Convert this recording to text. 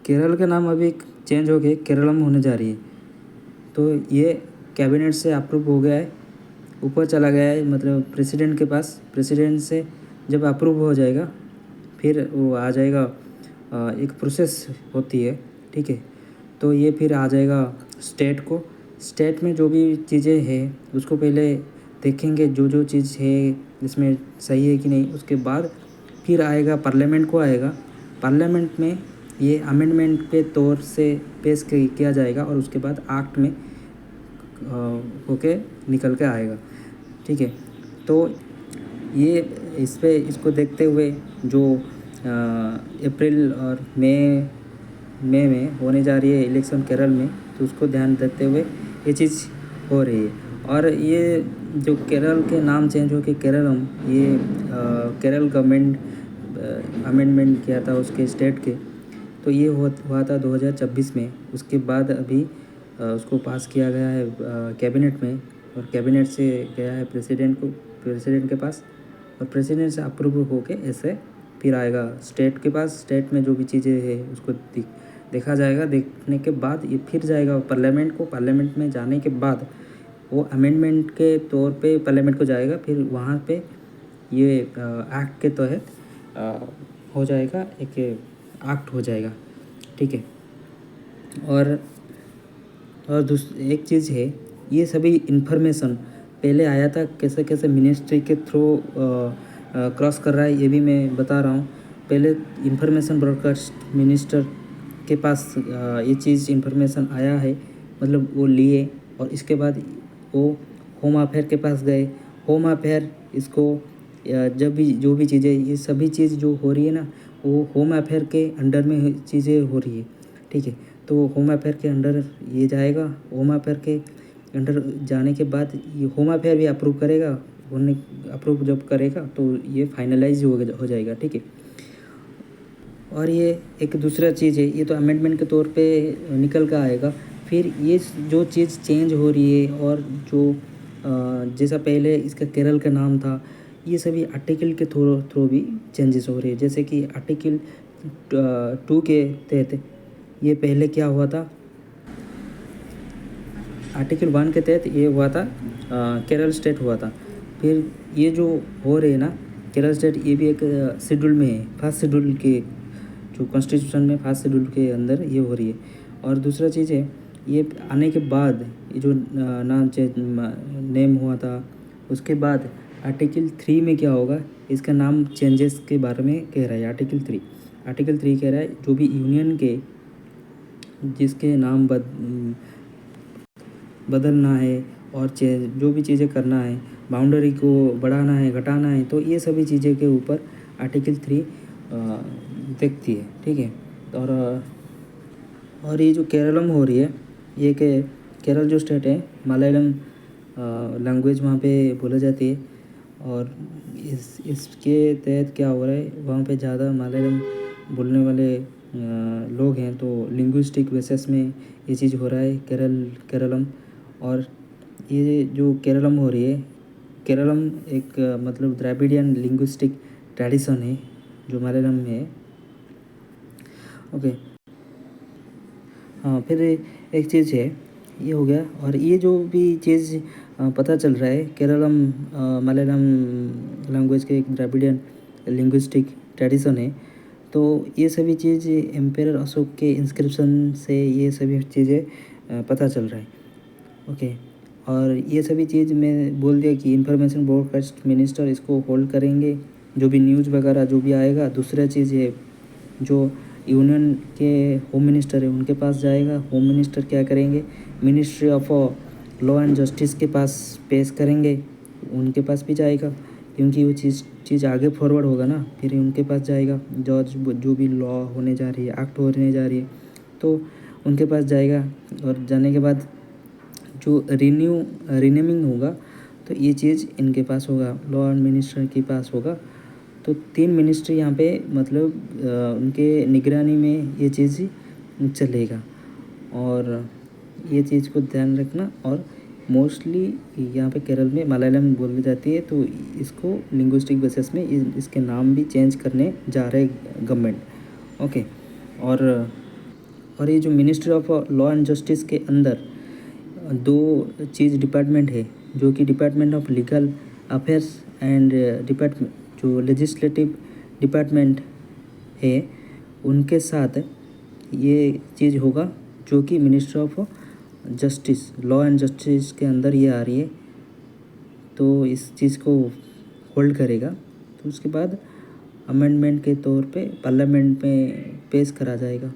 केरल का नाम अभी चेंज हो के केरलम होने जा रही है। तो ये कैबिनेट से अप्रूव हो गया है, ऊपर चला गया है, मतलब प्रेसिडेंट के पास। प्रेसिडेंट से जब अप्रूव हो जाएगा फिर वो आ जाएगा, एक प्रोसेस होती है, ठीक है। तो ये फिर आ जाएगा स्टेट को। स्टेट में जो भी चीज़ें हैं उसको पहले देखेंगे, जो जो चीज़ है इसमें सही है कि नहीं। उसके बाद फिर आएगा पार्लियामेंट को आएगा। पार्लियामेंट में ये अमेंडमेंट के तौर से पेश किया जाएगा और उसके बाद एक्ट में होके निकल के आएगा, ठीक है। तो ये इस पे इसको देखते हुए जो अप्रैल और मई में होने जा रही है इलेक्शन केरल में, तो उसको ध्यान देते हुए ये चीज़ हो रही है। और ये जो केरल के नाम चेंज हो के केरलम, ये केरल गवर्नमेंट अमेंडमेंट किया था उसके स्टेट के। तो ये हुआ था 2026 में। उसके बाद अभी उसको पास किया गया है कैबिनेट में, और कैबिनेट से गया है प्रेसिडेंट के पास, और प्रेसिडेंट से अप्रूव होके ऐसे फिर आएगा स्टेट के पास। स्टेट में जो भी चीज़ें हैं उसको देखा जाएगा। देखने के बाद ये फिर जाएगा पार्लियामेंट को। पार्लियामेंट में जाने के बाद वो अमेंडमेंट के तौर पे पार्लियामेंट को जाएगा। फिर वहाँ पे ये एक्ट के तहत हो जाएगा, एक एक्ट हो जाएगा, ठीक है। और एक चीज़ है, ये सभी इन्फॉर्मेशन पहले आया था कैसे कैसे मिनिस्ट्री के थ्रू क्रॉस कर रहा है, ये भी मैं बता रहा हूँ। पहले इंफॉर्मेशन ब्रॉडकास्ट मिनिस्टर के पास ये चीज़ इन्फॉर्मेशन आया है, मतलब वो लिए, और इसके बाद वो होम अफेयर के पास गए। होम अफेयर इसको जब भी जो भी चीज़ें, ये सभी चीज़ जो हो रही है ना, वो होम अफेयर के अंडर में चीज़ें हो रही है, ठीक है। तो होम अफेयर के अंडर ये जाएगा। होम अफेयर के अंडर जाने के बाद ये होम अफेयर भी अप्रूव करेगा। अप्रूव जब करेगा तो ये फाइनलाइज हो जाएगा, ठीक है। और ये एक दूसरा चीज़ है, ये तो अमेंडमेंट के तौर पे निकल कर आएगा। फिर ये जो चीज़ चेंज हो रही है, और जो जैसा पहले इसका केरल का नाम था, ये सभी आर्टिकल के थ्रू भी चेंजेस हो रही है। जैसे कि आर्टिकल 2 के तहत ये पहले क्या हुआ था, आर्टिकल 1 के तहत ये हुआ था, केरल स्टेट हुआ था। फिर ये जो हो रहे हैं ना केरल स्टेट, ये भी एक शेड्यूल में है, फर्स्ट शेड्यूल के जो कॉन्स्टिट्यूशन में फर्स्ट शेड्यूल के अंदर ये हो रही है। और दूसरा चीज़ है, ये आने के बाद ये जो नाम चेंज नेम हुआ था, उसके बाद आर्टिकल 3 में क्या होगा, इसका नाम चेंजेस के बारे में कह रहा है। आर्टिकल 3 कह रहा है जो भी यूनियन के जिसके नाम बदलना है और जो भी चीज़ें करना है, बाउंड्री को बढ़ाना है घटाना है, तो ये सभी चीज़ें के ऊपर आर्टिकल 3 देखती है, ठीक है। और ये जो केरलम हो रही है, ये कि केरल जो स्टेट है, मलयालम लैंग्वेज वहाँ पे बोला जाती है। और इसके तहत क्या हो रहा है, वहाँ पे ज़्यादा मलयालम बोलने वाले लोग हैं, तो लिंग्विस्टिक बेसिस में ये चीज़ हो रहा है केरलम। और ये जो केरलम हो रही है, केरलम एक मतलब द्रविडियन लिंग्विस्टिक ट्रेडिशन है जो मलयालम में है, ओके। हाँ, फिर एक चीज़ है, ये हो गया। और ये जो भी चीज़ पता चल रहा है, केरलम मलयालम लैंग्वेज के एक द्रविडियन लिंग्विस्टिक ट्रेडिशन है। तो ये सभी चीज़ एम्पेरर अशोक के इंस्क्रिप्शन से ये सभी चीज़ें पता चल रहा है, ओके। और ये सभी चीज़ मैं बोल दिया कि इंफॉर्मेशन ब्रॉडकास्ट मिनिस्टर इसको होल्ड करेंगे, जो भी न्यूज़ वगैरह जो भी आएगा। दूसरा चीज़ है, जो यूनियन के होम मिनिस्टर है उनके पास जाएगा। होम मिनिस्टर क्या करेंगे, ministry of law and justice के पास पेश करेंगे, उनके पास भी जाएगा, क्योंकि वो चीज़ आगे फॉरवर्ड होगा ना, फिर उनके पास जाएगा। जज जो भी लॉ होने जा रही है, एक्ट होने जा रही है, तो उनके पास जाएगा। और जाने के बाद जो रीनेमिंग होगा, तो ये चीज़ इनके पास होगा, लॉ एंड मिनिस्टर के पास होगा। तो 3 मिनिस्ट्री यहाँ पे मतलब उनके निगरानी में ये चीज़ चलेगा। और ये चीज़ को ध्यान रखना। और मोस्टली यहाँ पे केरल में मलयालम बोली जाती है, तो इसको लिंग्विस्टिक बेसिस में इसके नाम भी चेंज करने जा रहे गवर्नमेंट, ओके। और और ये जो ministry of law and justice के अंदर दो चीज़ डिपार्टमेंट है, जो कि department of legal affairs and department जो लेजिस्लेटिव डिपार्टमेंट है, उनके साथ ये चीज़ होगा, जो कि ministry of justice law and justice के अंदर ये आ रही है। तो इस चीज़ को होल्ड करेगा। तो उसके बाद अमेंडमेंट के तौर पे पार्लियामेंट में पेश करा जाएगा।